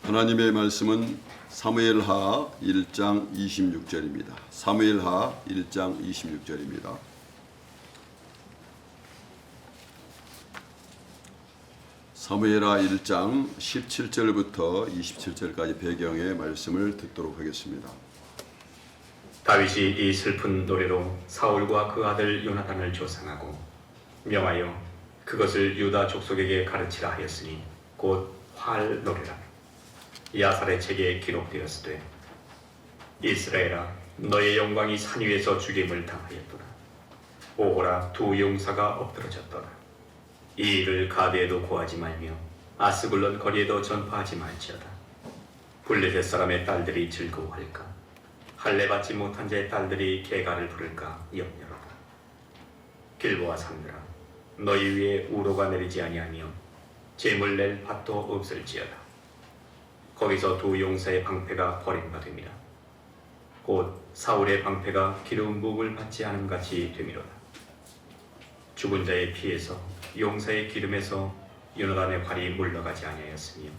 하나님의 말씀은 사무엘하 1장 26절입니다. 사무엘하 1장 26절입니다. 사무엘하 1장 17절부터 27절까지 배경의 말씀을 듣도록 하겠습니다. 다윗이 이 슬픈 노래로 사울과 그 아들 요나단을 조상하고 명하여 그것을 유다 족속에게 가르치라 하였으니 곧 활 노래라. 야살의 책에 기록되었으되 이스라엘아 너의 영광이 산 위에서 죽임을 당하였도다. 오호라 두 용사가 엎드러졌도다. 이 일을 가드에도 고하지 말며 아스글론 거리에도 전파하지 말지어다. 블레셋 사람의 딸들이 즐거워할까? 할례 받지 못한 자의 딸들이 개가를 부를까 염려로다. 길보아 산들아 너희 위에 우로가 내리지 아니하며 재물 낼 밭도 없을지어다. 거기서 두 용사의 방패가 버림바 됩니다. 곧 사울의 방패가 기름 부음을 받지 않음 같이 되미로다. 죽은 자의 피에서 용사의 기름에서 요나단의 활이 물러가지 아니하였으며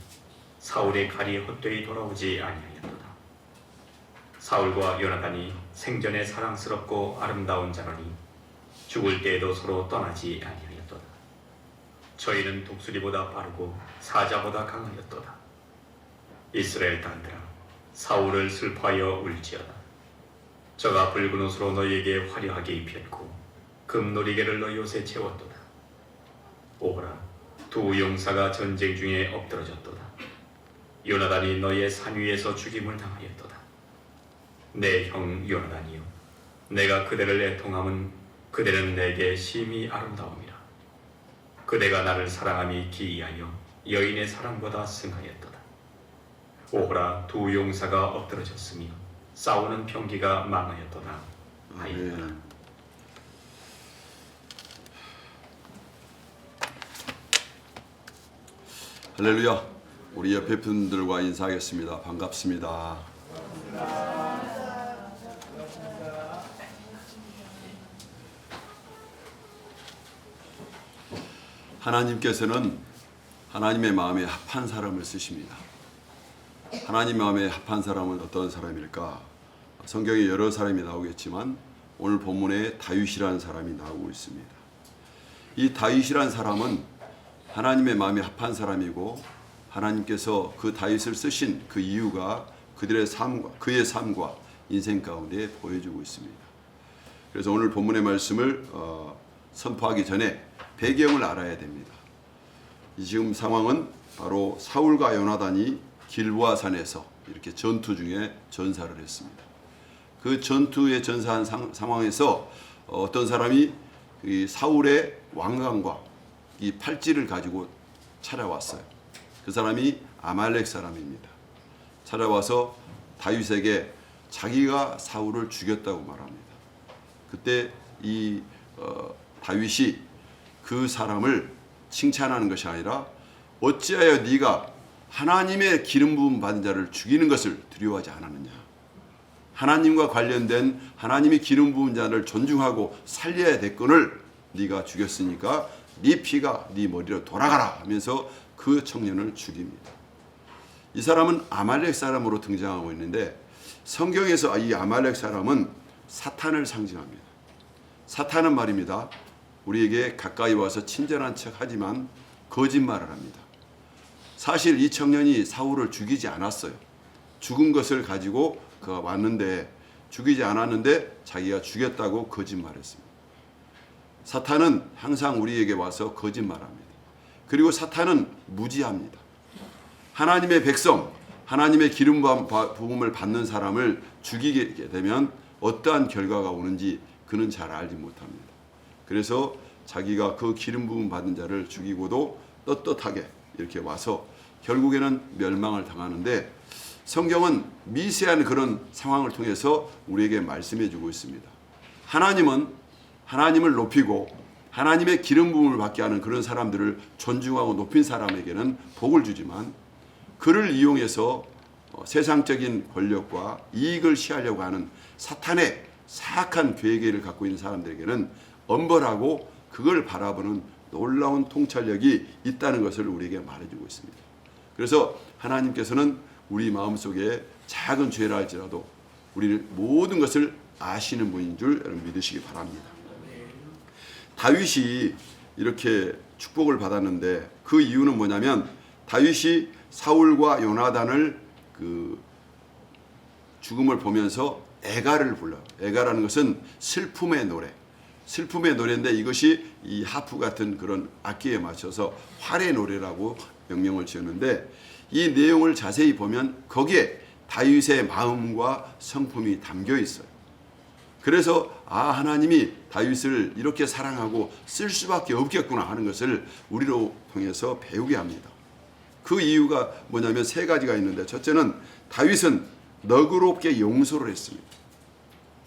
사울의 칼이 헛되이 돌아오지 아니하였도다. 사울과 요나단이 생전에 사랑스럽고 아름다운 자라니 죽을 때에도 서로 떠나지 아니하였도다. 저희는 독수리보다 빠르고 사자보다 강하였도다. 이스라엘 딸들아 사울을 슬퍼하여 울지어다. 저가 붉은 옷으로 너희에게 화려하게 입혔고 금놀이개를 너희 옷에 채웠도다. 오호라 두 용사가 전쟁 중에 엎드러졌도다. 요나단이 너희의 산 위에서 죽임을 당하였도다. 내 형 요나단이여 내가 그대를 애통함은 그대는 내게 심히 아름다움이라. 그대가 나를 사랑함이 기이하여 여인의 사랑보다 승하였도다. 오호라 두 용사가 엎드러졌으며 싸우는 병기가 망하였도다 하였도다. 할렐루야. 우리 옆에 분들과 인사하겠습니다. 반갑습니다. 하나님께서는 하나님의 마음에 합한 사람을 쓰십니다. 하나님 마음에 합한 사람은 어떤 사람일까? 성경에 여러 사람이 나오겠지만 오늘 본문에 다윗이라는 사람이 나오고 있습니다. 이 다윗이라는 사람은 하나님의 마음에 합한 사람이고 하나님께서 그 다윗을 쓰신 그 이유가 그들의 삶과 그의 삶과 인생 가운데 보여주고 있습니다. 그래서 오늘 본문의 말씀을 선포하기 전에 배경을 알아야 됩니다. 지금 상황은 바로 사울과 요나단이 길보아 산에서 이렇게 전투 중에 전사를 했습니다. 그 전투에 전사한 상황에서 어떤 사람이 이 사울의 왕관과 이 팔찌를 가지고 찾아왔어요. 그 사람이 아말렉 사람입니다. 찾아와서 다윗에게 자기가 사울을 죽였다고 말합니다. 그때 이 다윗이 그 사람을 칭찬하는 것이 아니라 어찌하여 네가 하나님의 기름 부음 받은 자를 죽이는 것을 두려워하지 않았느냐. 하나님과 관련된 하나님의 기름 부은 자를 존중하고 살려야 될 건을 네가 죽였으니까 네 피가 네 머리로 돌아가라 하면서 그 청년을 죽입니다. 이 사람은 아말렉 사람으로 등장하고 있는데 성경에서 이 아말렉 사람은 사탄을 상징합니다. 사탄은 말입니다. 우리에게 가까이 와서 친절한 척하지만 거짓말을 합니다. 사실 이 청년이 사울을 죽이지 않았어요. 죽은 것을 가지고 그가 왔는데 죽이지 않았는데 자기가 죽였다고 거짓말했습니다. 사탄은 항상 우리에게 와서 거짓말합니다. 그리고 사탄은 무지합니다. 하나님의 백성, 하나님의 기름 부음을 받는 사람을 죽이게 되면 어떠한 결과가 오는지 그는 잘 알지 못합니다. 그래서 자기가 그 기름 부음 받은 자를 죽이고도 떳떳하게 이렇게 와서 결국에는 멸망을 당하는데 성경은 미세한 그런 상황을 통해서 우리에게 말씀해 주고 있습니다. 하나님은 하나님을 높이고 하나님의 기름 부음을 받게 하는 그런 사람들을 존중하고 높인 사람에게는 복을 주지만 그를 이용해서 세상적인 권력과 이익을 취하려고 하는 사탄의 사악한 계획을 갖고 있는 사람들에게는 엄벌하고 그걸 바라보는 놀라운 통찰력이 있다는 것을 우리에게 말해주고 있습니다. 그래서 하나님께서는 우리 마음속에 작은 죄라 할지라도 우리 모든 것을 아시는 분인 줄 여러분 믿으시기 바랍니다. 다윗이 이렇게 축복을 받았는데 그 이유는 뭐냐면 다윗이 사울과 요나단을 그 죽음을 보면서 애가를 불러요. 애가라는 것은 슬픔의 노래. 슬픔의 노래인데 이것이 이 하프 같은 그런 악기에 맞춰서 활의 노래라고 명명을 지었는데 이 내용을 자세히 보면 거기에 다윗의 마음과 성품이 담겨 있어요. 그래서 하나님이 다윗을 이렇게 사랑하고 쓸 수밖에 없겠구나 하는 것을 우리로 통해서 배우게 합니다. 그 이유가 뭐냐면 세 가지가 있는데 첫째는 다윗은 너그럽게 용서를 했습니다.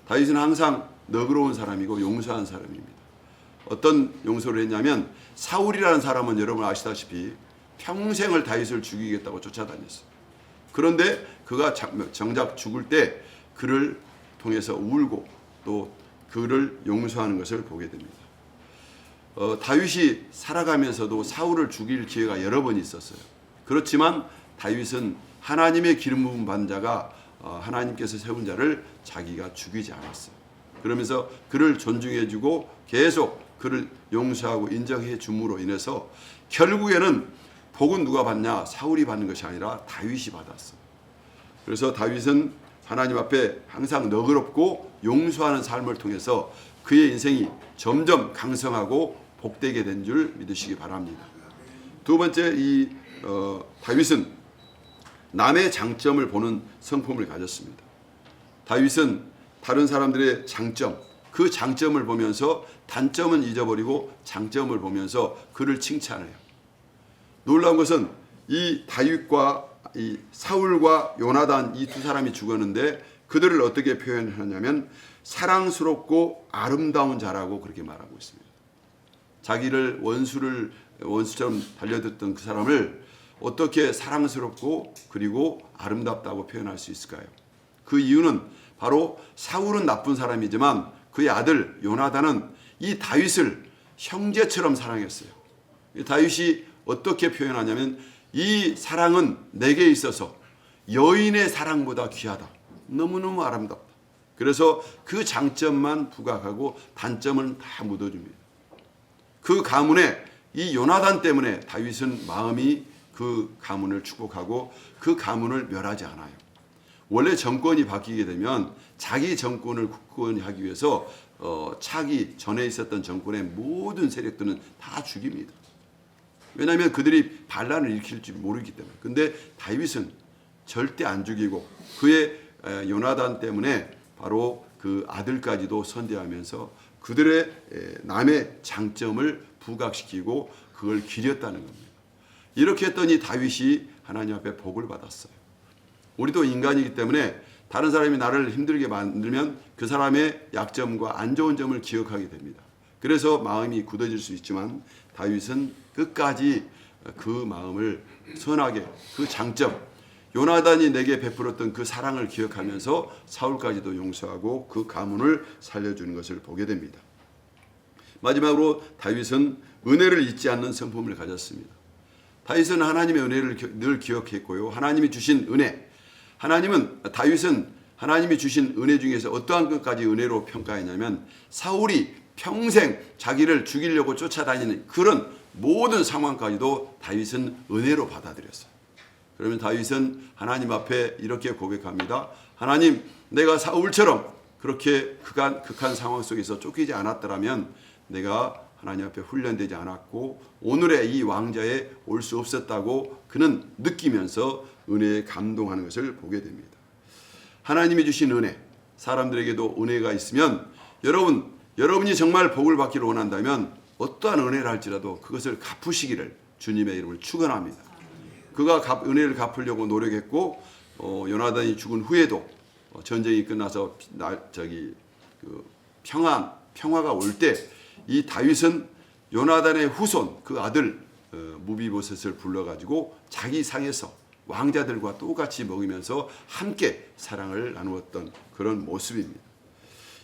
다윗은 항상 너그러운 사람이고 용서한 사람입니다. 어떤 용서를 했냐면 사울이라는 사람은 여러분 아시다시피 평생을 다윗을 죽이겠다고 쫓아다녔어요. 그런데 그가 정작 죽을 때 그를 통해서 울고 또 그를 용서하는 것을 보게 됩니다. 다윗이 살아가면서도 사울을 죽일 기회가 여러 번 있었어요. 그렇지만 다윗은 하나님의 기름 부은 받은 자가 하나님께서 세운 자를 자기가 죽이지 않았어요. 그러면서 그를 존중해주고 계속 그를 용서하고 인정해 줌으로 인해서 결국에는 복은 누가 받냐? 사울이 받는 것이 아니라 다윗이 받았어요. 그래서 다윗은 하나님 앞에 항상 너그럽고 용서하는 삶을 통해서 그의 인생이 점점 강성하고 복되게 된 줄 믿으시기 바랍니다. 두 번째, 다윗은 남의 장점을 보는 성품을 가졌습니다. 다윗은 다른 사람들의 장점, 그 장점을 보면서 단점은 잊어버리고 장점을 보면서 그를 칭찬해요. 놀라운 것은 이 다윗과 이 사울과 요나단 이 두 사람이 죽었는데 그들을 어떻게 표현하냐면 사랑스럽고 아름다운 자라고 그렇게 말하고 있습니다. 자기를 원수처럼 달려들었던 그 사람을 어떻게 사랑스럽고 그리고 아름답다고 표현할 수 있을까요? 그 이유는 바로 사울은 나쁜 사람이지만 그의 아들 요나단은 이 다윗을 형제처럼 사랑했어요. 다윗이 어떻게 표현하냐면 이 사랑은 내게 있어서 여인의 사랑보다 귀하다. 너무너무 아름답다. 그래서 그 장점만 부각하고 단점은 다 묻어줍니다. 그 가문에 이 요나단 때문에 다윗은 마음이 그 가문을 축복하고 그 가문을 멸하지 않아요. 원래 정권이 바뀌게 되면 자기 정권을 굳건하기 위해서 차기 전에 있었던 정권의 모든 세력들은 다 죽입니다. 왜냐하면 그들이 반란을 일으킬지 모르기 때문에. 근데 다윗은 절대 안 죽이고 그의 요나단 때문에 바로 그 아들까지도 선대하면서 그들의 남의 장점을 부각시키고 그걸 기렸다는 겁니다. 이렇게 했더니 다윗이 하나님 앞에 복을 받았어요. 우리도 인간이기 때문에 다른 사람이 나를 힘들게 만들면 그 사람의 약점과 안 좋은 점을 기억하게 됩니다. 그래서 마음이 굳어질 수 있지만 다윗은 끝까지 그 마음을 선하게 그 장점, 요나단이 내게 베풀었던 그 사랑을 기억하면서 사울까지도 용서하고 그 가문을 살려주는 것을 보게 됩니다. 마지막으로 다윗은 은혜를 잊지 않는 성품을 가졌습니다. 다윗은 하나님의 은혜를 늘 기억했고요. 하나님이 주신 은혜, 다윗은 하나님이 주신 은혜 중에서 어떠한 것까지 은혜로 평가했냐면 사울이 평생 자기를 죽이려고 쫓아다니는 그런 모든 상황까지도 다윗은 은혜로 받아들였어요. 그러면 다윗은 하나님 앞에 이렇게 고백합니다. 하나님, 내가 사울처럼 그렇게 극한 상황 속에서 쫓기지 않았더라면 내가 하나님 앞에 훈련되지 않았고 오늘의 이 왕좌에 올 수 없었다고 그는 느끼면서 은혜에 감동하는 것을 보게 됩니다. 하나님이 주신 은혜, 사람들에게도 은혜가 있으면 여러분이 정말 복을 받기를 원한다면 어떠한 은혜를 할지라도 그것을 갚으시기를 주님의 이름을 축원합니다. 그가 은혜를 갚으려고 노력했고 요나단이 죽은 후에도 전쟁이 끝나서 평화가 올 때 이 다윗은 요나단의 후손 그 아들 무비보셋을 불러가지고 자기 상에서 왕자들과 똑같이 먹으면서 함께 사랑을 나누었던 그런 모습입니다.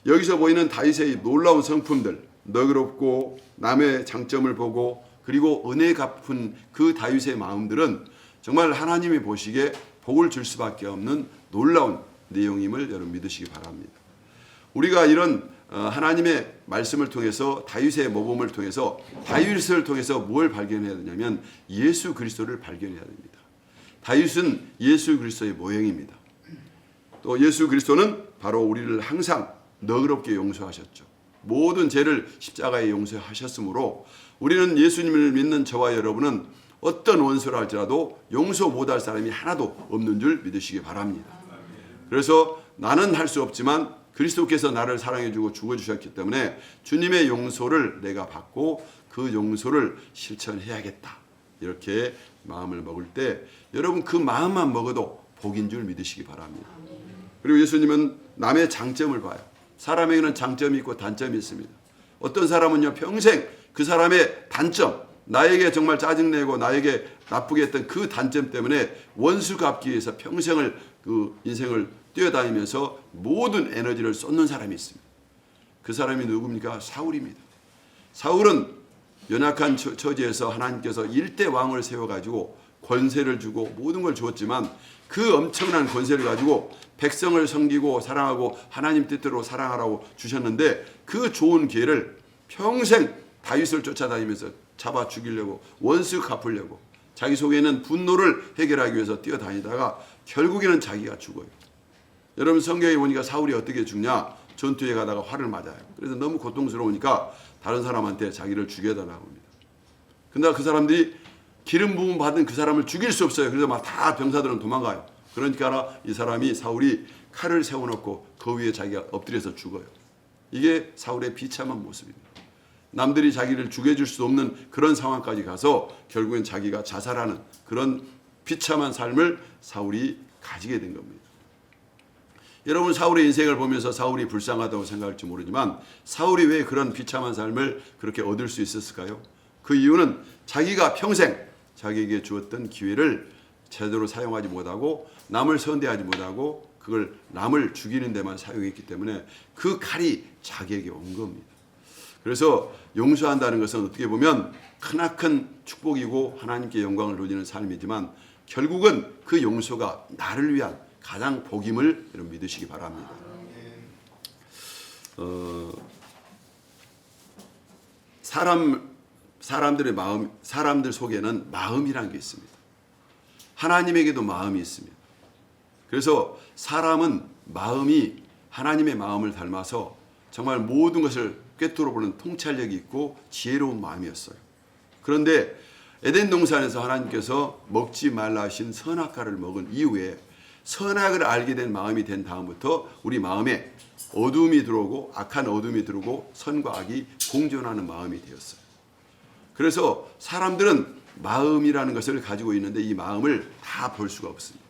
여기서 보이는 다윗의 놀라운 성품들, 너그럽고 남의 장점을 보고 그리고 은혜 갚은 그 다윗의 마음들은 정말 하나님이 보시기에 복을 줄 수밖에 없는 놀라운 내용임을 여러분 믿으시기 바랍니다. 우리가 이런 하나님의 말씀을 통해서 다윗의 모범을 통해서 다윗을 통해서 뭘 발견해야 되냐면 예수 그리스도를 발견해야 됩니다. 다윗은 예수 그리스도의 모형입니다. 또 예수 그리스도는 바로 우리를 항상 너그럽게 용서하셨죠. 모든 죄를 십자가에 용서하셨으므로 우리는 예수님을 믿는 저와 여러분은 어떤 원수라 할지라도 용서 못할 사람이 하나도 없는 줄 믿으시기 바랍니다. 그래서 나는 할 수 없지만 그리스도께서 나를 사랑해주고 죽어주셨기 때문에 주님의 용서를 내가 받고 그 용서를 실천해야겠다. 이렇게 마음을 먹을 때 여러분 그 마음만 먹어도 복인 줄 믿으시기 바랍니다. 그리고 예수님은 남의 장점을 봐요. 사람에게는 장점이 있고 단점이 있습니다. 어떤 사람은요 평생 그 사람의 단점, 나에게 정말 짜증내고 나에게 나쁘게 했던 그 단점 때문에 원수 갚기 위해서 평생을 그 인생을 뛰어다니면서 모든 에너지를 쏟는 사람이 있습니다. 그 사람이 누굽니까? 사울입니다. 사울은 연약한 처지에서 하나님께서 일대 왕을 세워가지고 권세를 주고 모든 걸 주었지만 그 엄청난 권세를 가지고 백성을 섬기고 사랑하고 하나님 뜻대로 사랑하라고 주셨는데 그 좋은 기회를 평생 다윗을 쫓아다니면서 잡아 죽이려고 원수 갚으려고 자기 속에 있는 분노를 해결하기 위해서 뛰어다니다가 결국에는 자기가 죽어요. 여러분 성경에 보니까 사울이 어떻게 죽냐? 전투에 가다가 활을 맞아요. 그래서 너무 고통스러우니까 다른 사람한테 자기를 죽여달라고 합니다. 근데 그 사람들이 기름 부음 받은 그 사람을 죽일 수 없어요. 그래서 막 다 병사들은 도망가요. 그러니까 이 사람이 사울이 칼을 세워놓고 그 위에 자기가 엎드려서 죽어요. 이게 사울의 비참한 모습입니다. 남들이 자기를 죽여줄 수 없는 그런 상황까지 가서 결국엔 자기가 자살하는 그런 비참한 삶을 사울이 가지게 된 겁니다. 여러분 사울의 인생을 보면서 사울이 불쌍하다고 생각할지 모르지만 사울이 왜 그런 비참한 삶을 그렇게 얻을 수 있었을까요? 그 이유는 자기가 평생 자기에게 주었던 기회를 제대로 사용하지 못하고 남을 선대하지 못하고 그걸 남을 죽이는 데만 사용했기 때문에 그 칼이 자기에게 온 겁니다. 그래서 용서한다는 것은 어떻게 보면 크나큰 축복이고 하나님께 영광을 돌리는 삶이지만 결국은 그 용서가 나를 위한 가장 복임을 여러분 믿으시기 바랍니다. 사람들의 마음, 사람들 속에는 마음이라는 게 있습니다. 하나님에게도 마음이 있습니다. 그래서 사람은 마음이 하나님의 마음을 닮아서 정말 모든 것을 꿰뚫어보는 통찰력이 있고 지혜로운 마음이었어요. 그런데 에덴 동산에서 하나님께서 먹지 말라 하신 선악과를 먹은 이후에 선악을 알게 된 마음이 된 다음부터 우리 마음에 어둠이 들어오고 악한 어둠이 들어오고 선과 악이 공존하는 마음이 되었어요. 그래서 사람들은 마음이라는 것을 가지고 있는데 이 마음을 다 볼 수가 없습니다.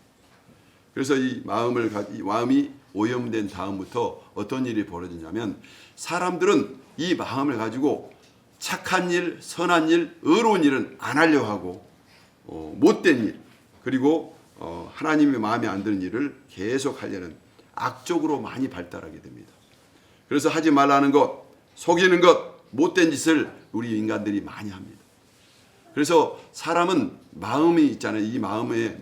그래서 이 마음이 오염된 다음부터 어떤 일이 벌어지냐면 사람들은 이 마음을 가지고 착한 일, 선한 일, 의로운 일은 안 하려고 하고 못된 일 그리고 하나님의 마음에 안 드는 일을 계속 하려는 악적으로 많이 발달하게 됩니다. 그래서 하지 말라는 것, 속이는 것, 못된 짓을 우리 인간들이 많이 합니다. 그래서 사람은 마음이 있잖아요. 이 마음을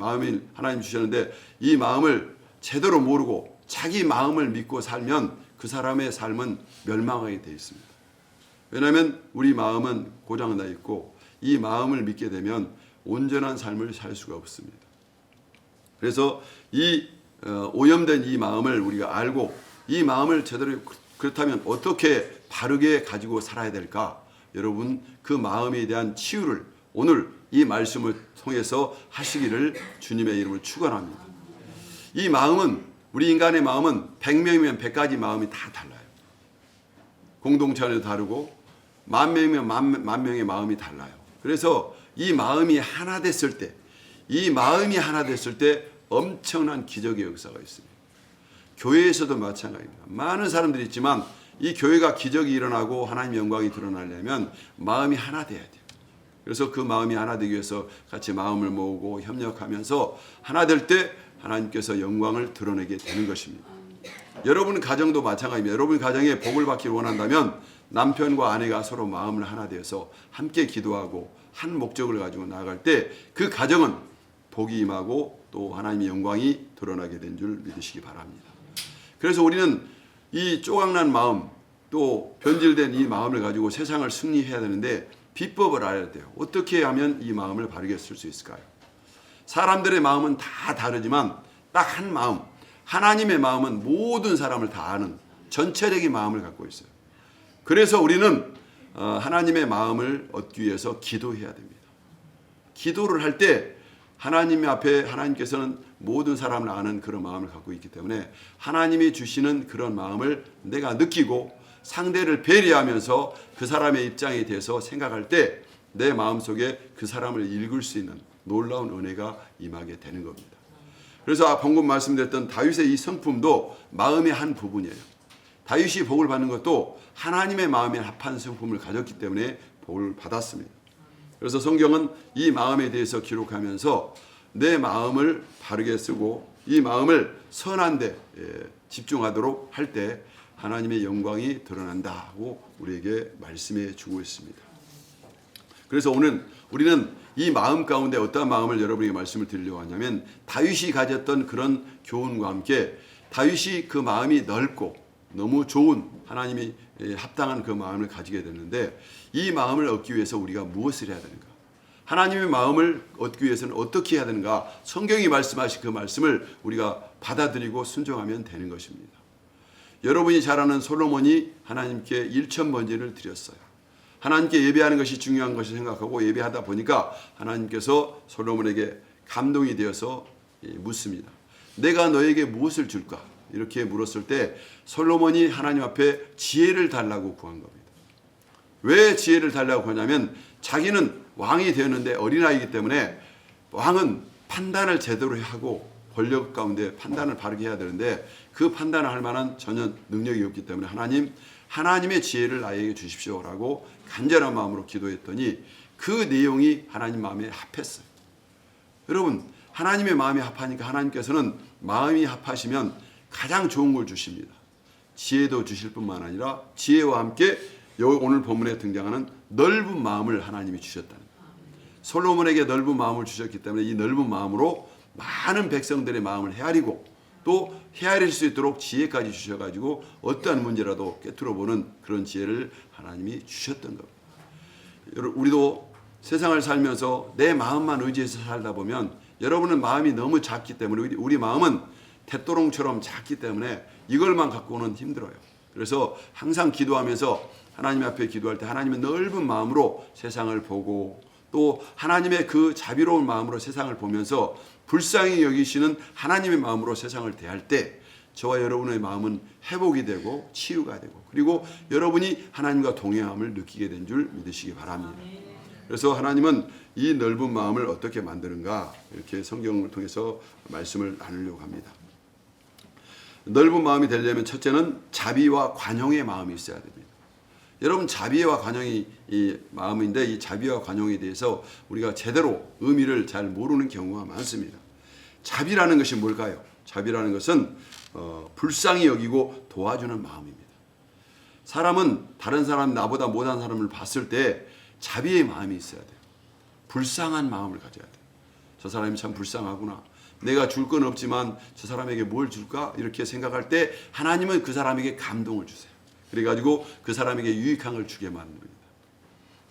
하나님 주셨는데 이 마음을 제대로 모르고 자기 마음을 믿고 살면 그 사람의 삶은 멸망하게 되어 있습니다. 왜냐하면 우리 마음은 고장나 있고 이 마음을 믿게 되면 온전한 삶을 살 수가 없습니다. 그래서 이 오염된 이 마음을 우리가 알고 이 마음을 제대로 그렇다면 어떻게 바르게 가지고 살아야 될까? 여러분 그 마음에 대한 치유를 오늘 이 말씀을 통해서 하시기를 주님의 이름으로 축원합니다. 이 마음은 우리 인간의 마음은 100명이면 100가지 마음이 다 달라요. 공동체 안에도 다르고 10,000명이면 10,000명의 마음이 달라요. 그래서 이 마음이 하나 됐을 때 엄청난 기적의 역사가 있습니다. 교회에서도 마찬가지입니다. 많은 사람들이 있지만 이 교회가 기적이 일어나고 하나님의 영광이 드러나려면 마음이 하나 돼야 돼요. 그래서 그 마음이 하나 되기 위해서 같이 마음을 모으고 협력하면서 하나 될 때 하나님께서 영광을 드러내게 되는 것입니다. 여러분 가정도 마찬가지입니다. 여러분 가정에 복을 받기를 원한다면 남편과 아내가 서로 마음을 하나 되어서 함께 기도하고 한 목적을 가지고 나아갈 때 그 가정은 복이 임하고 또 하나님의 영광이 드러나게 된 줄 믿으시기 바랍니다. 그래서 우리는 이 조각난 마음 또 변질된 이 마음을 가지고 세상을 승리해야 되는데 비법을 알아야 돼요. 어떻게 하면 이 마음을 바르게 쓸 수 있을까요? 사람들의 마음은 다 다르지만 딱 한 마음, 하나님의 마음은 모든 사람을 다 아는 전체적인 마음을 갖고 있어요. 그래서 우리는 하나님의 마음을 얻기 위해서 기도해야 됩니다. 기도를 할 때 하나님 앞에 하나님께서는 모든 사람을 아는 그런 마음을 갖고 있기 때문에 하나님이 주시는 그런 마음을 내가 느끼고 상대를 배려하면서 그 사람의 입장에 대해서 생각할 때 내 마음속에 그 사람을 읽을 수 있는 놀라운 은혜가 임하게 되는 겁니다. 그래서 방금 말씀드렸던 다윗의 이 성품도 마음의 한 부분이에요. 다윗이 복을 받는 것도 하나님의 마음에 합한 성품을 가졌기 때문에 복을 받았습니다. 그래서 성경은 이 마음에 대해서 기록하면서 내 마음을 바르게 쓰고 이 마음을 선한 데 집중하도록 할 때 하나님의 영광이 드러난다고 우리에게 말씀해 주고 있습니다. 그래서 오늘 우리는 이 마음 가운데 어떤 마음을 여러분에게 말씀을 드리려고 하냐면 다윗이 가졌던 그런 교훈과 함께 다윗이 그 마음이 넓고 너무 좋은 하나님이 합당한 그 마음을 가지게 됐는데 이 마음을 얻기 위해서 우리가 무엇을 해야 되는가? 하나님의 마음을 얻기 위해서는 어떻게 해야 되는가? 성경이 말씀하신 그 말씀을 우리가 받아들이고 순종하면 되는 것입니다. 여러분이 잘 아는 솔로몬이 하나님께 1,000번제를 드렸어요. 하나님께 예배하는 것이 중요한 것을 생각하고 예배하다 보니까 하나님께서 솔로몬에게 감동이 되어서 묻습니다. 내가 너에게 무엇을 줄까? 이렇게 물었을 때 솔로몬이 하나님 앞에 지혜를 달라고 구한 겁니다. 왜 지혜를 달라고 하냐면 자기는 왕이 되었는데 어린아이이기 때문에 왕은 판단을 제대로 하고 권력 가운데 판단을 바르게 해야 되는데 그 판단을 할 만한 전혀 능력이 없기 때문에 하나님의 지혜를 나에게 주십시오라고 간절한 마음으로 기도했더니 그 내용이 하나님 마음에 합했어요. 여러분 하나님의 마음에 합하니까 하나님께서는 마음이 합하시면 가장 좋은 걸 주십니다. 지혜도 주실 뿐만 아니라 지혜와 함께 오늘 본문에 등장하는 넓은 마음을 하나님이 주셨다는 거예요. 솔로몬에게 넓은 마음을 주셨기 때문에 이 넓은 마음으로 많은 백성들의 마음을 헤아리고 또 헤아릴 수 있도록 지혜까지 주셔가지고 어떠한 문제라도 깨트려보는 그런 지혜를 하나님이 주셨던 겁니다. 우리도 세상을 살면서 내 마음만 의지해서 살다 보면 여러분은 마음이 너무 작기 때문에 우리 마음은 tet도롱처럼 작기 때문에 이걸만 갖고는 힘들어요. 그래서 항상 기도하면서 하나님 앞에 기도할 때 하나님의 넓은 마음으로 세상을 보고 또 하나님의 그 자비로운 마음으로 세상을 보면서 불쌍히 여기시는 하나님의 마음으로 세상을 대할 때 저와 여러분의 마음은 회복이 되고 치유가 되고 그리고 여러분이 하나님과 동행함을 느끼게 된 줄 믿으시기 바랍니다. 그래서 하나님은 이 넓은 마음을 어떻게 만드는가 이렇게 성경을 통해서 말씀을 나누려고 합니다. 넓은 마음이 되려면 첫째는 자비와 관용의 마음이 있어야 됩니다. 여러분 자비와 관용이 이 마음인데 이 자비와 관용에 대해서 우리가 제대로 의미를 잘 모르는 경우가 많습니다. 자비라는 것이 뭘까요? 자비라는 것은 불쌍히 여기고 도와주는 마음입니다. 사람은 다른 사람 나보다 못한 사람을 봤을 때 자비의 마음이 있어야 돼요. 불쌍한 마음을 가져야 돼요. 저 사람이 참 불쌍하구나. 내가 줄 건 없지만 저 사람에게 뭘 줄까? 이렇게 생각할 때 하나님은 그 사람에게 감동을 주세요. 그래가지고 그 사람에게 유익한 걸 주게 만드는 겁니다.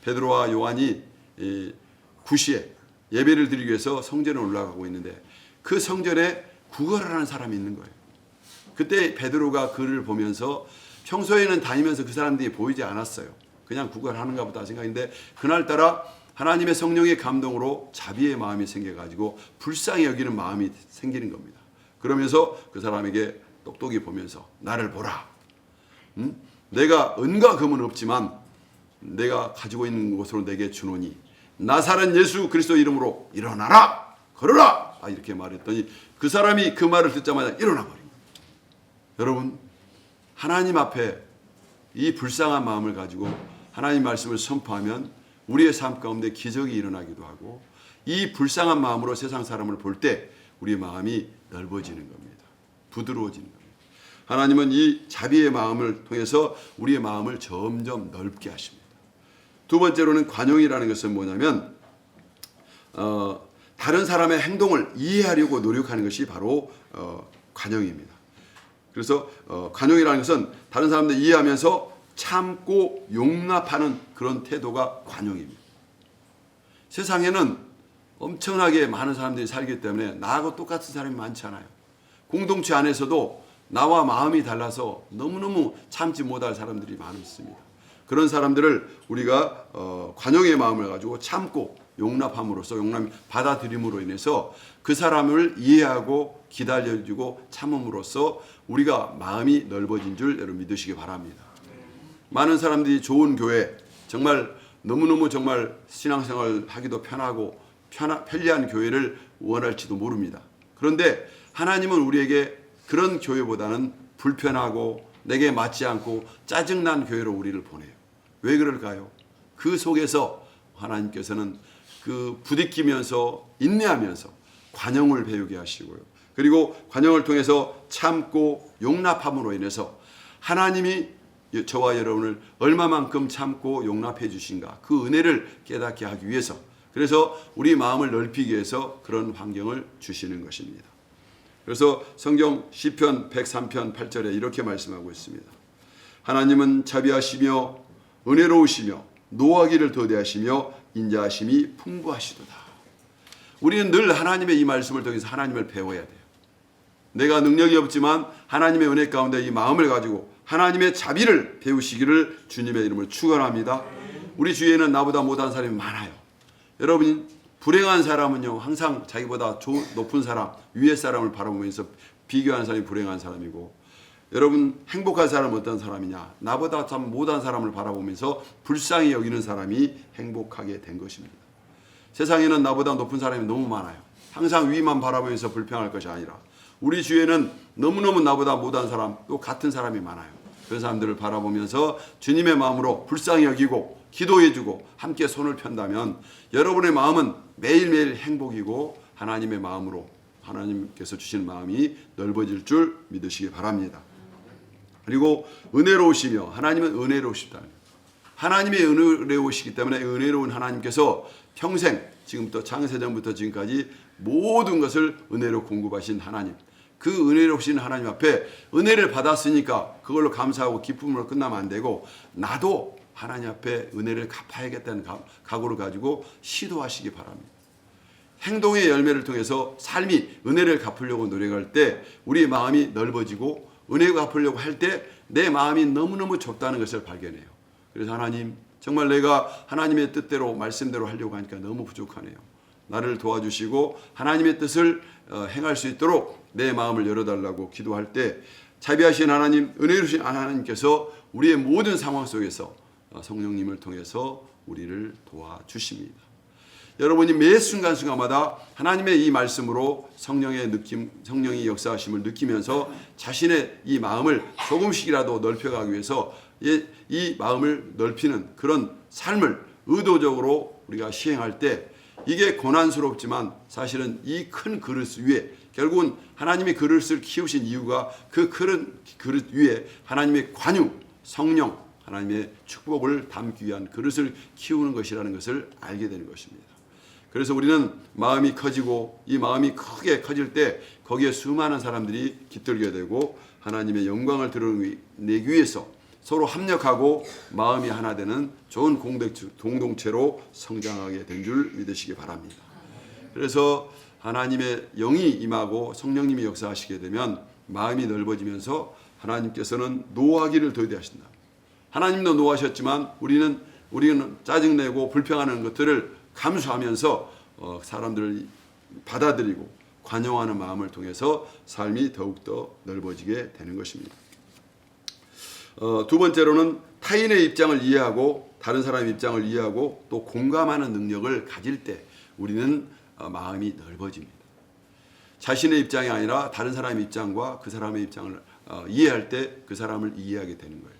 베드로와 요한이 9시에 예배를 드리기 위해서 성전에 올라가고 있는데 그 성전에 구걸을 하는 사람이 있는 거예요. 그때 베드로가 그를 보면서 평소에는 다니면서 그 사람들이 보이지 않았어요. 그냥 구걸하는가 보다 생각했는데 그날따라 하나님의 성령의 감동으로 자비의 마음이 생겨가지고 불쌍히 여기는 마음이 생기는 겁니다. 그러면서 그 사람에게 똑똑히 보면서 나를 보라. 내가 은과 금은 없지만 내가 가지고 있는 것으로 내게 주노니 나사렛 예수 그리스도 이름으로 일어나라 걸어라 이렇게 말했더니 그 사람이 그 말을 듣자마자 일어나 버린 거예요. 여러분 하나님 앞에 이 불쌍한 마음을 가지고 하나님 말씀을 선포하면 우리의 삶 가운데 기적이 일어나기도 하고 이 불쌍한 마음으로 세상 사람을 볼 때 우리의 마음이 넓어지는 겁니다. 부드러워지는 겁니다. 하나님은 이 자비의 마음을 통해서 우리의 마음을 점점 넓게 하십니다. 두 번째로는 관용이라는 것은 뭐냐면 다른 사람의 행동을 이해하려고 노력하는 것이 바로 관용입니다. 그래서 관용이라는 것은 다른 사람들 이해하면서 참고 용납하는 그런 태도가 관용입니다. 세상에는 엄청나게 많은 사람들이 살기 때문에 나하고 똑같은 사람이 많잖아요. 공동체 안에서도 나와 마음이 달라서 너무너무 참지 못할 사람들이 많습니다. 그런 사람들을 우리가 관용의 마음을 가지고 참고 용납함으로써 받아들임으로 인해서 그 사람을 이해하고 기다려주고 참음으로써 우리가 마음이 넓어진 줄 여러분 믿으시기 바랍니다. 많은 사람들이 좋은 교회, 정말 너무너무 정말 신앙생활 하기도 편하고 편리한 교회를 원할지도 모릅니다. 그런데 하나님은 우리에게 그런 교회보다는 불편하고 내게 맞지 않고 짜증난 교회로 우리를 보내요. 왜 그럴까요? 그 속에서 하나님께서는 그 부딪히면서 인내하면서 관용을 배우게 하시고요. 그리고 관용을 통해서 참고 용납함으로 인해서 하나님이 저와 여러분을 얼마만큼 참고 용납해 주신가 그 은혜를 깨닫게 하기 위해서, 그래서 우리 마음을 넓히기 위해서 그런 환경을 주시는 것입니다. 그래서 성경 시편 103편 8절에 이렇게 말씀하고 있습니다. 하나님은 자비하시며 은혜로우시며 노하기를 더디하시며 인자하심이 풍부하시도다. 우리는 늘 하나님의 이 말씀을 통해서 하나님을 배워야 돼요. 내가 능력이 없지만 하나님의 은혜 가운데 이 마음을 가지고 하나님의 자비를 배우시기를 주님의 이름으로 축원합니다. 우리 주위에는 나보다 못한 사람이 많아요. 여러분, 불행한 사람은요 항상 자기보다 높은 사람, 위의 사람을 바라보면서 비교하는 사람이 불행한 사람이고, 여러분 행복한 사람은 어떤 사람이냐? 나보다 참 못한 사람을 바라보면서 불쌍히 여기는 사람이 행복하게 된 것입니다. 세상에는 나보다 높은 사람이 너무 많아요. 항상 위만 바라보면서 불평할 것이 아니라 우리 주위에는 너무너무 나보다 못한 사람, 또 같은 사람이 많아요. 그런 사람들을 바라보면서 주님의 마음으로 불쌍히 여기고 기도해주고 함께 손을 편다면 여러분의 마음은 매일매일 행복이고 하나님의 마음으로 하나님께서 주신 마음이 넓어질 줄 믿으시기 바랍니다. 그리고 은혜로우시며, 하나님은 은혜로우시다. 하나님이 은혜로우시기 때문에 은혜로운 하나님께서 평생 지금부터 창세전부터 지금까지 모든 것을 은혜로 공급하신 하나님, 그 은혜로우신 하나님 앞에 은혜를 받았으니까 그걸로 감사하고 기쁨으로 끝나면 안 되고, 나도 하나님 앞에 은혜를 갚아야겠다는 각오를 가지고 시도하시기 바랍니다. 행동의 열매를 통해서 삶이 은혜를 갚으려고 노력할 때 우리 마음이 넓어지고, 은혜를 갚으려고 할 때 내 마음이 너무너무 좁다는 것을 발견해요. 그래서 하나님, 정말 내가 하나님의 뜻대로 말씀대로 하려고 하니까 너무 부족하네요. 나를 도와주시고 하나님의 뜻을 행할 수 있도록 내 마음을 열어달라고 기도할 때 자비하신 하나님, 은혜로우신 하나님께서 우리의 모든 상황 속에서 성령님을 통해서 우리를 도와주십니다. 여러분이 매 순간순간마다 하나님의 이 말씀으로 성령의 느낌, 성령이 역사하심을 느끼면서 자신의 이 마음을 조금씩이라도 넓혀가기 위해서 이 마음을 넓히는 그런 삶을 의도적으로 우리가 시행할 때 이게 고난스럽지만 사실은 이 큰 그릇 위에, 결국은 하나님이 그릇을 키우신 이유가 그 큰 그릇 위에 하나님의 관유, 성령, 하나님의 축복을 담기 위한 그릇을 키우는 것이라는 것을 알게 되는 것입니다. 그래서 우리는 마음이 커지고 이 마음이 크게 커질 때 거기에 수많은 사람들이 깃들게 되고 하나님의 영광을 드러내기 위해서 서로 합력하고 마음이 하나 되는 좋은 공동체로 성장하게 된 줄 믿으시기 바랍니다. 그래서 하나님의 영이 임하고 성령님이 역사하시게 되면 마음이 넓어지면서 하나님께서는 노하기를 더디하신다. 하나님도 노하셨지만 우리는 짜증내고 불평하는 것들을 감수하면서 사람들을 받아들이고 관용하는 마음을 통해서 삶이 더욱더 넓어지게 되는 것입니다. 두 번째로는 타인의 입장을 이해하고 다른 사람의 입장을 이해하고 또 공감하는 능력을 가질 때 우리는 마음이 넓어집니다. 자신의 입장이 아니라 다른 사람의 입장과 그 사람의 입장을 이해할 때 그 사람을 이해하게 되는 거예요.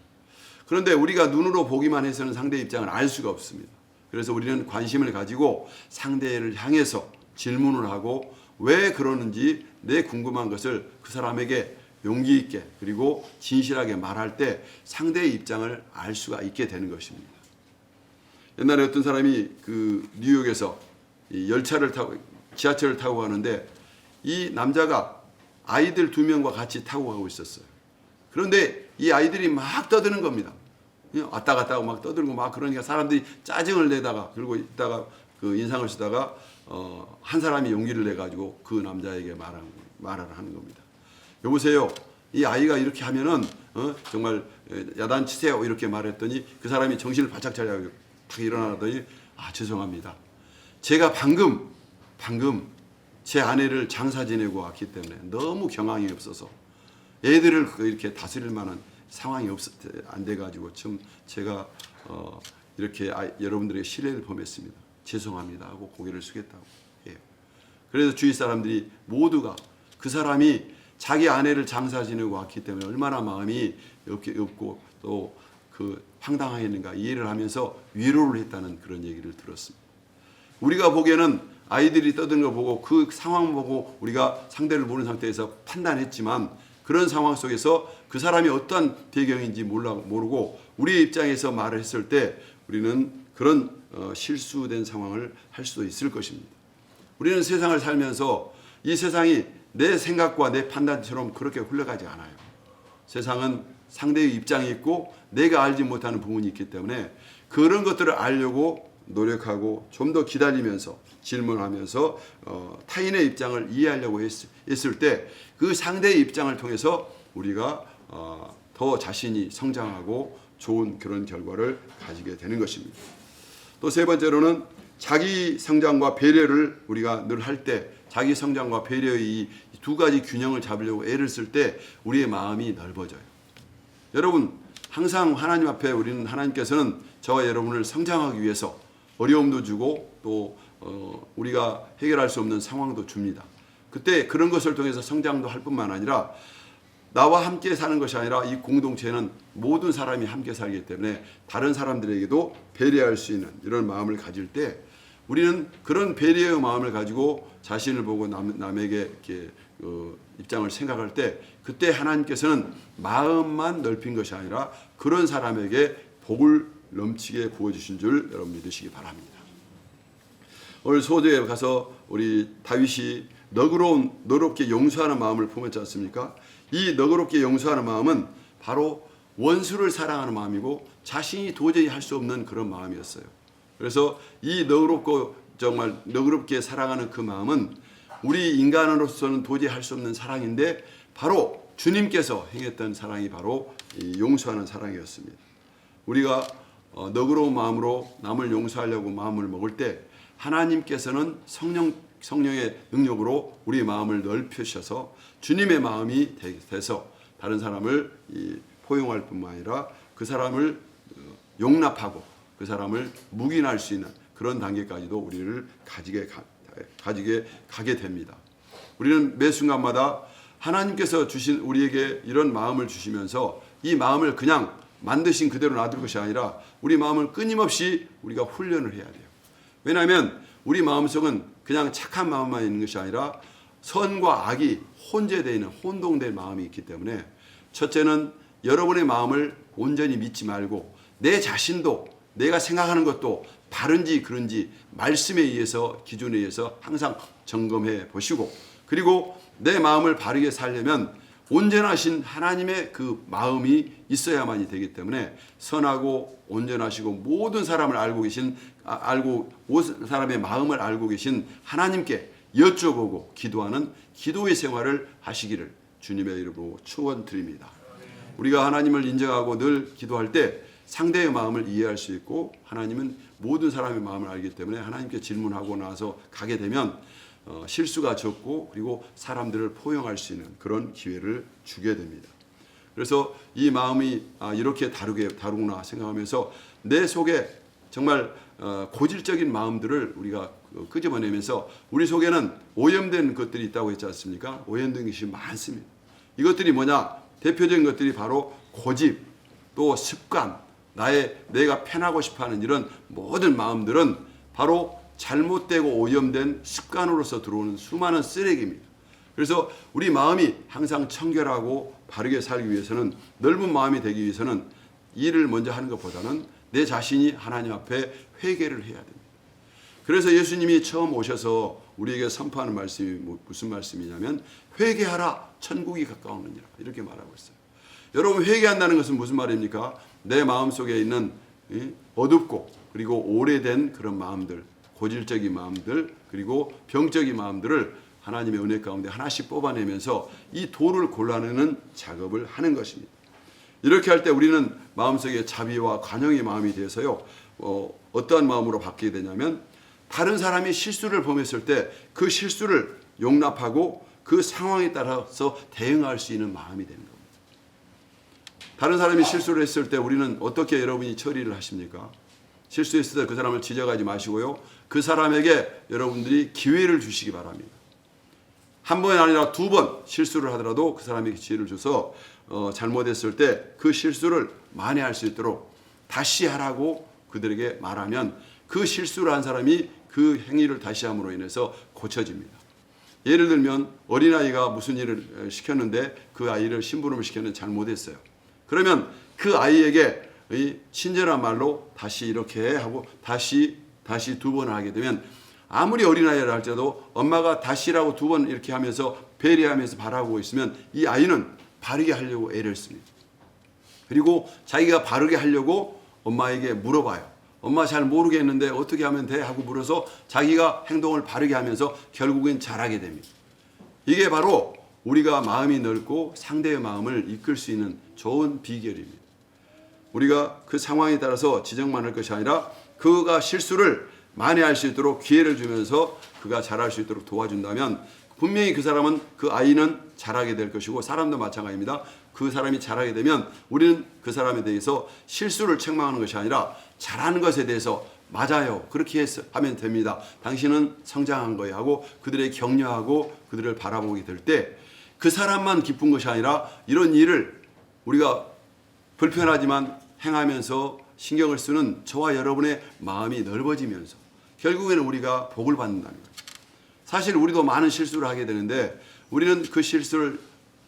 그런데 우리가 눈으로 보기만 해서는 상대의 입장을 알 수가 없습니다. 그래서 우리는 관심을 가지고 상대를 향해서 질문을 하고 왜 그러는지 내 궁금한 것을 그 사람에게 용기 있게 그리고 진실하게 말할 때 상대의 입장을 알 수가 있게 되는 것입니다. 옛날에 어떤 사람이 그 뉴욕에서 이 열차를 타고 지하철을 타고 가는데 이 남자가 아이들 2명과 같이 타고 가고 있었어요. 그런데 이 아이들이 막 떠드는 겁니다. 왔다 갔다 하고 막 떠들고 막 그러니까 사람들이 짜증을 내다가 그리고 있다가 그 인상을 쓰다가 한 사람이 용기를 내 가지고 그 남자에게 말을 하는 겁니다. 여보세요. 이 아이가 이렇게 하면은 정말 야단치세요 이렇게 말했더니 그 사람이 정신을 바짝 차려 탁 일어나더니 죄송합니다. 제가 방금 제 아내를 장사 지내고 왔기 때문에 너무 경황이 없어서 애들을 이렇게 다스릴 만한 상황이 안 돼가지고 좀 제가 이렇게 여러분들에게 실례를 범했습니다. 죄송합니다 하고 고개를 숙였다고 해요. 그래서 주위 사람들이 모두가 그 사람이 자기 아내를 장사 지내고 왔기 때문에 얼마나 마음이 없고 또 그 황당하겠는가 이해를 하면서 위로를 했다는 그런 얘기를 들었습니다. 우리가 보기에는 아이들이 떠드는 거 보고 그 상황 보고 우리가 상대를 모르는 상태에서 판단했지만 그런 상황 속에서 그 사람이 어떤 배경인지 모르고 우리의 입장에서 말을 했을 때 우리는 그런 실수된 상황을 할 수도 있을 것입니다. 우리는 세상을 살면서 이 세상이 내 생각과 내 판단처럼 그렇게 흘러가지 않아요. 세상은 상대의 입장이 있고 내가 알지 못하는 부분이 있기 때문에 그런 것들을 알려고 노력하고 좀 더 기다리면서 질문하면서 타인의 입장을 이해하려고 했을 때 그 상대의 입장을 통해서 우리가 더 자신이 성장하고 좋은 그런 결과를 가지게 되는 것입니다. 또 세 번째로는 자기 성장과 배려를 우리가 늘 할 때 자기 성장과 배려의 이 두 가지 균형을 잡으려고 애를 쓸 때 우리의 마음이 넓어져요. 여러분 항상 하나님 앞에 우리는 하나님께서는 저와 여러분을 성장하기 위해서 어려움도 주고 또 우리가 해결할 수 없는 상황도 줍니다. 그때 그런 것을 통해서 성장도 할 뿐만 아니라 나와 함께 사는 것이 아니라 이 공동체는 모든 사람이 함께 살기 때문에 다른 사람들에게도 배려할 수 있는 이런 마음을 가질 때 우리는 그런 배려의 마음을 가지고 자신을 보고 남에게 이렇게 입장을 생각할 때 그때 하나님께서는 마음만 넓힌 것이 아니라 그런 사람에게 복을 넘치게 부어주신 줄 여러분 믿으시기 바랍니다. 오늘 소도에 가서 우리 다윗이 너그럽게 용서하는 마음을 품었지 않습니까? 이 너그럽게 용서하는 마음은 바로 원수를 사랑하는 마음이고 자신이 도저히 할 수 없는 그런 마음이었어요. 그래서 이 너그럽고 정말 너그럽게 사랑하는 그 마음은 우리 인간으로서는 도저히 할 수 없는 사랑인데 바로 주님께서 행했던 사랑이 바로 이 용서하는 사랑이었습니다. 우리가 너그러운 마음으로 남을 용서하려고 마음을 먹을 때 하나님께서는 성령의 능력으로 우리의 마음을 넓히셔서 주님의 마음이 돼서 다른 사람을 포용할 뿐만 아니라 그 사람을 용납하고 그 사람을 묵인할 수 있는 그런 단계까지도 우리를 가게 됩니다. 우리는 매 순간마다 하나님께서 주신 우리에게 이런 마음을 주시면서 이 마음을 그냥 만드신 그대로 놔둘 것이 아니라 우리 마음을 끊임없이 우리가 훈련을 해야 돼요. 왜냐하면 우리 마음속은 그냥 착한 마음만 있는 것이 아니라 선과 악이 혼재되어 있는 혼동된 마음이 있기 때문에 첫째는 여러분의 마음을 온전히 믿지 말고 내 자신도 내가 생각하는 것도 바른지 그른지 말씀에 의해서 기준에 의해서 항상 점검해 보시고 그리고 내 마음을 바르게 살려면 온전하신 하나님의 그 마음이 있어야만이 되기 때문에 선하고 온전하시고 모든 사람을 모든 사람의 마음을 알고 계신 하나님께 여쭤보고 기도하는 기도의 생활을 하시기를 주님의 이름으로 축원드립니다. 우리가 하나님을 인정하고 늘 기도할 때 상대의 마음을 이해할 수 있고 하나님은 모든 사람의 마음을 알기 때문에 하나님께 질문하고 나서 가게 되면 실수가 적고 그리고 사람들을 포용할 수 있는 그런 기회를 주게 됩니다. 그래서 이 마음이 이렇게 다루구나 생각하면서 내 속에 정말 고질적인 마음들을 우리가 끄집어내면서 우리 속에는 오염된 것들이 있다고 했지 않습니까? 오염된 것이 많습니다. 이것들이 뭐냐? 대표적인 것들이 바로 고집, 또 습관, 내가 편하고 싶어하는 이런 모든 마음들은 바로 잘못되고 오염된 습관으로서 들어오는 수많은 쓰레기입니다. 그래서 우리 마음이 항상 청결하고 바르게 살기 위해서는 넓은 마음이 되기 위해서는 일을 먼저 하는 것보다는 내 자신이 하나님 앞에 회개를 해야 됩니다. 그래서 예수님이 처음 오셔서 우리에게 선포하는 말씀이 무슨 말씀이냐면 회개하라 천국이 가까우느니라 이렇게 말하고 있어요. 여러분 회개한다는 것은 무슨 말입니까? 내 마음속에 있는 어둡고 그리고 오래된 그런 마음들, 고질적인 마음들 그리고 병적인 마음들을 하나님의 은혜 가운데 하나씩 뽑아내면서 이 돌을 골라내는 작업을 하는 것입니다. 이렇게 할 때 우리는 마음속에 자비와 관용의 마음이 되어서요. 어떠한 마음으로 바뀌게 되냐면 다른 사람이 실수를 범했을 때 그 실수를 용납하고 그 상황에 따라서 대응할 수 있는 마음이 되는 겁니다. 다른 사람이 실수를 했을 때 우리는 어떻게 여러분이 처리를 하십니까? 실수했을 때 그 사람을 지적하지 마시고요. 그 사람에게 여러분들이 기회를 주시기 바랍니다. 한 번이 아니라 2번 실수를 하더라도 그 사람에게 기회를 줘서 잘못했을 때 그 실수를 만회할 수 있도록 다시 하라고 그들에게 말하면 그 실수를 한 사람이 그 행위를 다시 함으로 인해서 고쳐집니다. 예를 들면 어린아이가 무슨 일을 시켰는데 그 아이를 심부름을 시켰는데 잘못했어요. 그러면 그 아이에게 친절한 말로 다시 이렇게 하고 다시 2번을 하게 되면 아무리 어린아이라 할지라도 엄마가 다시라고 2번 이렇게 하면서 배려하면서 바라고 있으면 이 아이는 바르게 하려고 애를 씁니다. 그리고 자기가 바르게 하려고 엄마에게 물어봐요. 엄마 잘 모르겠는데 어떻게 하면 돼? 하고 물어서 자기가 행동을 바르게 하면서 결국엔 잘하게 됩니다. 이게 바로 우리가 마음이 넓고 상대의 마음을 이끌 수 있는 좋은 비결입니다. 우리가 그 상황에 따라서 지적만 할 것이 아니라 그가 실수를 만회할 수 있도록 기회를 주면서 그가 잘할 수 있도록 도와준다면 분명히 그 사람은 그 아이는 잘하게 될 것이고 사람도 마찬가지입니다. 그 사람이 잘하게 되면 우리는 그 사람에 대해서 실수를 책망하는 것이 아니라 잘하는 것에 대해서 맞아요. 그렇게 하면 됩니다. 당신은 성장한 거예요 하고 그들의 격려하고 그들을 바라보게 될 때 그 사람만 기쁜 것이 아니라 이런 일을 우리가 불편하지만 행하면서 신경을 쓰는 저와 여러분의 마음이 넓어지면서 결국에는 우리가 복을 받는다는 거예요. 사실 우리도 많은 실수를 하게 되는데 우리는 그 실수를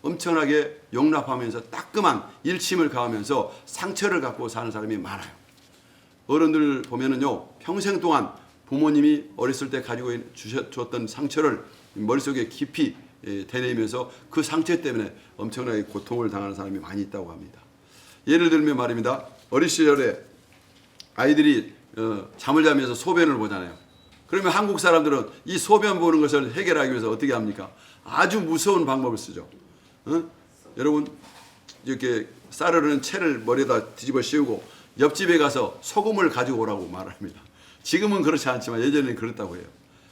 엄청나게 용납하면서 따끔한 일침을 가하면서 상처를 갖고 사는 사람이 많아요. 어른들 보면은요, 평생 동안 부모님이 어렸을 때 가지고 주셨던 상처를 머릿속에 깊이 되뇌면서 그 상처 때문에 엄청나게 고통을 당하는 사람이 많이 있다고 합니다. 예를 들면 말입니다. 어린 시절에 아이들이 잠을 자면서 소변을 보잖아요. 그러면 한국 사람들은 이 소변 보는 것을 해결하기 위해서 어떻게 합니까? 아주 무서운 방법을 쓰죠. 여러분 이렇게 쌀을 채를 머리에다 뒤집어 씌우고 옆집에 가서 소금을 가지고 오라고 말합니다. 지금은 그렇지 않지만 예전에는 그랬다고 해요.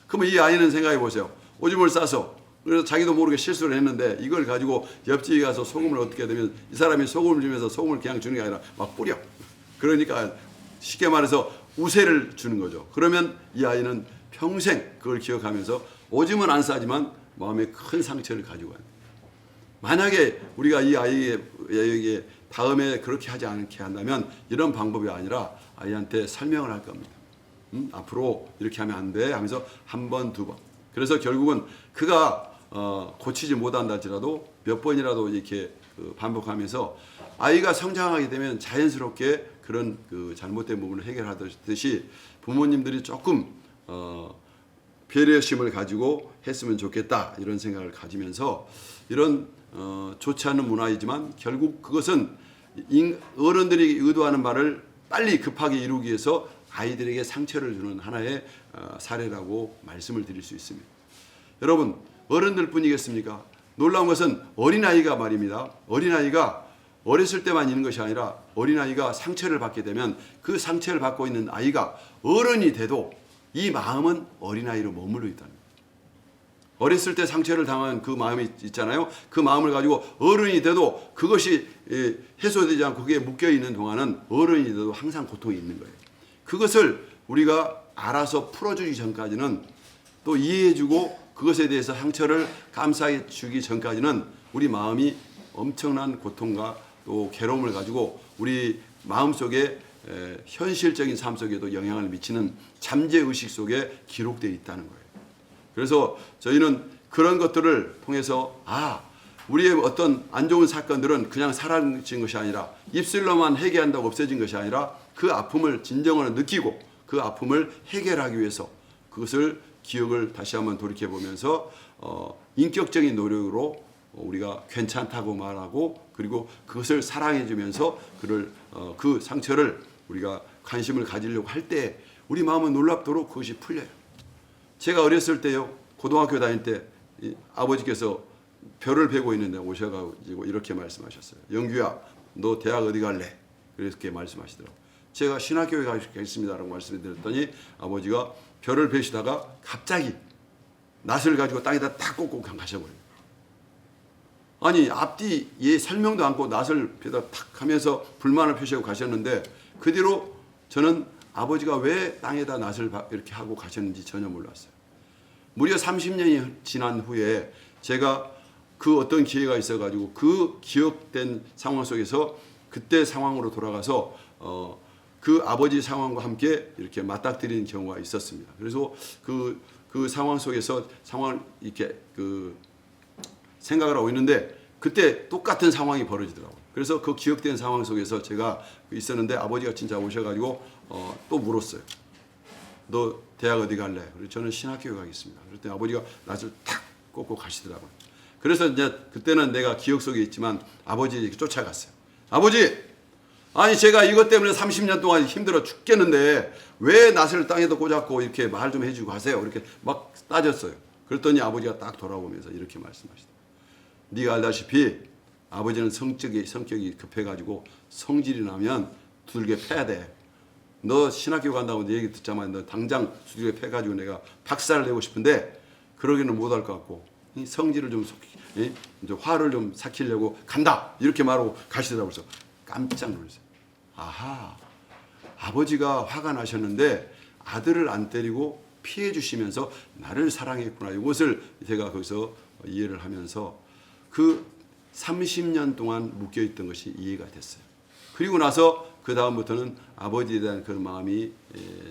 그러면 이 아이는 생각해 보세요. 오줌을 싸서 그래서 자기도 모르게 실수를 했는데 이걸 가지고 옆집에 가서 소금을 어떻게 되면 이 사람이 소금을 주면서 소금을 그냥 주는 게 아니라 막 뿌려. 그러니까 쉽게 말해서 우세를 주는 거죠. 그러면 이 아이는 평생 그걸 기억하면서 오줌은 안 싸지만 마음에 큰 상처를 가지고 가요. 만약에 우리가 이 아이에게 다음에 그렇게 하지 않게 한다면 이런 방법이 아니라 아이한테 설명을 할 겁니다. 앞으로 이렇게 하면 안 돼 하면서 한 번, 2번. 그래서 결국은 그가 고치지 못한다 할지라도 몇 번이라도 이렇게 반복하면서 아이가 성장하게 되면 자연스럽게 그런 잘못된 부분을 해결하듯이 부모님들이 조금 배려심을 가지고 했으면 좋겠다 이런 생각을 가지면서 이런 좋지 않은 문화이지만 결국 그것은 어른들이 의도하는 바를 빨리 급하게 이루기 위해서 아이들에게 상처를 주는 하나의 사례라고 말씀을 드릴 수 있습니다. 여러분 어른들 뿐이겠습니까? 놀라운 것은 어린아이가 말입니다. 어린아이가 어렸을 때만 있는 것이 아니라 어린아이가 상처를 받게 되면 그 상처를 받고 있는 아이가 어른이 돼도 이 마음은 어린아이로 머물러 있다는 거예요. 어렸을 때 상처를 당한 그 마음이 있잖아요. 그 마음을 가지고 어른이 돼도 그것이 해소되지 않고 그게 묶여있는 동안은 어른이 돼도 항상 고통이 있는 거예요. 그것을 우리가 알아서 풀어주기 전까지는 또 이해해주고 그것에 대해서 상처를 감싸게 주기 전까지는 우리 마음이 엄청난 고통과 또 괴로움을 가지고 우리 마음속에 현실적인 삶 속에도 영향을 미치는 잠재의식 속에 기록되어 있다는 거예요. 그래서 저희는 그런 것들을 통해서 우리의 어떤 안 좋은 사건들은 그냥 사라진 것이 아니라 입술로만 회개한다고 없어진 것이 아니라 그 아픔을 진정으로 느끼고 그 아픔을 해결하기 위해서 그것을 기억을 다시 한번 돌이켜 보면서 인격적인 노력으로 우리가 괜찮다고 말하고 그리고 그것을 사랑해 주면서 그 상처를 우리가 관심을 가지려고 할 때 우리 마음은 놀랍도록 그것이 풀려요. 제가 어렸을 때요, 고등학교 다닐 때 아버지께서 별을 베고 있는데 오셔가지고 이렇게 말씀하셨어요. 영규야, 너 대학 어디 갈래? 그렇게 말씀하시더라고요. 제가 신학교에 가겠습니다라고 말씀을 드렸더니 아버지가 별을 베시다가 갑자기 낫을 가지고 땅에다 딱 꽂고 가셔버려요. 아니 앞뒤에 설명도 않고 낫을 베다 탁 하면서 불만을 표시하고 가셨는데 그 뒤로 저는 아버지가 왜 땅에다 낫을 이렇게 하고 가셨는지 전혀 몰랐어요. 무려 30년이 지난 후에 제가 그 어떤 기회가 있어가지고 그 기억된 상황 속에서 그때 상황으로 돌아가서 그 아버지 상황과 함께 이렇게 맞닥뜨리는 경우가 있었습니다. 그래서 그 상황 속에서 상황을 이렇게 생각을 하고 있는데 그때 똑같은 상황이 벌어지더라고요. 그래서 그 기억된 상황 속에서 제가 있었는데 아버지가 진짜 오셔가지고 또 물었어요. 너 대학 어디 갈래? 그래서 저는 신학교에 가겠습니다. 그랬더니 아버지가 낯을 탁 꽂고 가시더라고요. 그래서 이제 그때는 내가 기억 속에 있지만 아버지에게 쫓아갔어요. 아버지! 아니 제가 이것 때문에 30년 동안 힘들어 죽겠는데 왜 낫을 땅에도 꽂았고 이렇게 말 좀 해주고 하세요. 이렇게 막 따졌어요. 그랬더니 아버지가 딱 돌아보면서 이렇게 말씀하시더라고요. 네가 알다시피 아버지는 성격이 급해가지고 성질이 나면 두들겨 패야 돼. 너 신학교 간다고 네 얘기 듣자마자 너 당장 두들겨 패가지고 내가 박살을 내고 싶은데 그러기는 못할 것 같고 성질을 좀 화를 좀 삭히려고 간다. 이렇게 말하고 가시더라고요. 그래서 깜짝 놀랐어요. 아하, 아버지가 화가 나셨는데 아들을 안 때리고 피해 주시면서 나를 사랑했구나. 이것을 제가 거기서 이해를 하면서 그 30년 동안 묶여있던 것이 이해가 됐어요. 그리고 나서 그 다음부터는 아버지에 대한 그런 마음이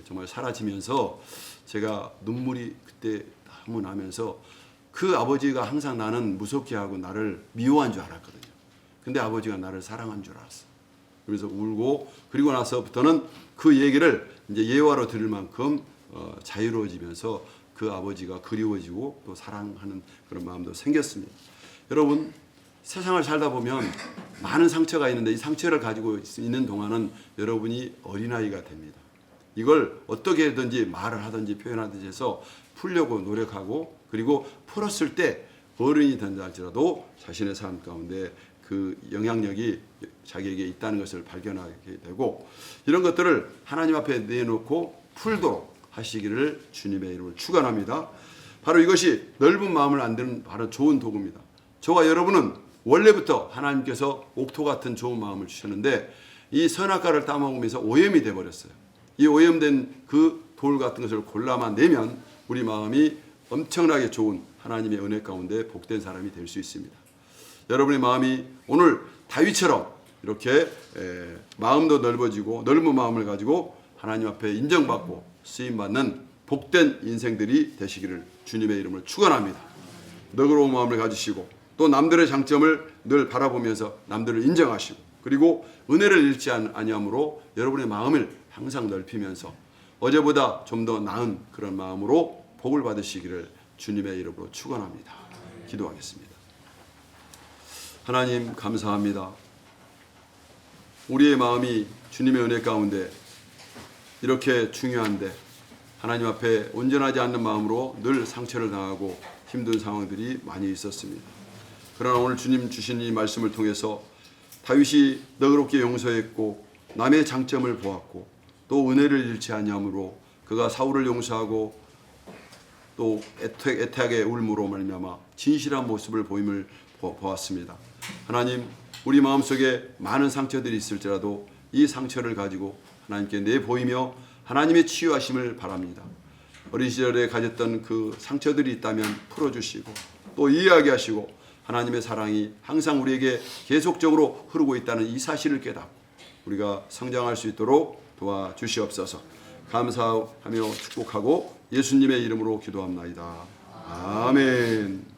정말 사라지면서 제가 눈물이 그때 너무 나면서 그 아버지가 항상 나는 무섭게 하고 나를 미워한 줄 알았거든요. 근데 아버지가 나를 사랑한 줄 알았어. 그래서 울고 그리고 나서부터는 그 얘기를 이제 예화로 들을 만큼 자유로워지면서 그 아버지가 그리워지고 또 사랑하는 그런 마음도 생겼습니다. 여러분 세상을 살다 보면 많은 상처가 있는데 이 상처를 가지고 있는 동안은 여러분이 어린아이가 됩니다. 이걸 어떻게든지 말을 하든지 표현하든지 해서 풀려고 노력하고 그리고 풀었을 때 어른이 된다 할지라도 자신의 삶 가운데 그 영향력이 자기에게 있다는 것을 발견하게 되고 이런 것들을 하나님 앞에 내놓고 풀도록 하시기를 주님의 이름으로 축원합니다. 바로 이것이 넓은 마음을 만드는 바로 좋은 도구입니다. 저와 여러분은 원래부터 하나님께서 옥토 같은 좋은 마음을 주셨는데 이 선악과를 따먹으면서 오염이 돼버렸어요. 이 오염된 그 돌 같은 것을 골라만 내면 우리 마음이 엄청나게 좋은 하나님의 은혜 가운데 복된 사람이 될 수 있습니다. 여러분의 마음이 오늘 다윗처럼 이렇게 마음도 넓어지고 넓은 마음을 가지고 하나님 앞에 인정받고 쓰임받는 복된 인생들이 되시기를 주님의 이름으로 축원합니다. 너그러운 마음을 가지시고 또 남들의 장점을 늘 바라보면서 남들을 인정하시고 그리고 은혜를 잃지 아니함으로 여러분의 마음을 항상 넓히면서 어제보다 좀 더 나은 그런 마음으로 복을 받으시기를 주님의 이름으로 축원합니다. 기도하겠습니다. 하나님 감사합니다. 우리의 마음이 주님의 은혜 가운데 이렇게 중요한데 하나님 앞에 온전하지 않는 마음으로 늘 상처를 당하고 힘든 상황들이 많이 있었습니다. 그러나 오늘 주님 주신 이 말씀을 통해서 다윗이 너그럽게 용서했고 남의 장점을 보았고 또 은혜를 잃지 아니함으로 그가 사울을 용서하고 또 애타게 울므로 말미암아 진실한 모습을 보임을 보았습니다. 하나님 우리 마음속에 많은 상처들이 있을지라도 이 상처를 가지고 하나님께 내보이며 하나님의 치유하심을 바랍니다. 어린 시절에 가졌던 그 상처들이 있다면 풀어주시고 또 이해하게 하시고 하나님의 사랑이 항상 우리에게 계속적으로 흐르고 있다는 이 사실을 깨닫고 우리가 성장할 수 있도록 도와주시옵소서. 감사하며 축복하고 예수님의 이름으로 기도합나이다. 아멘.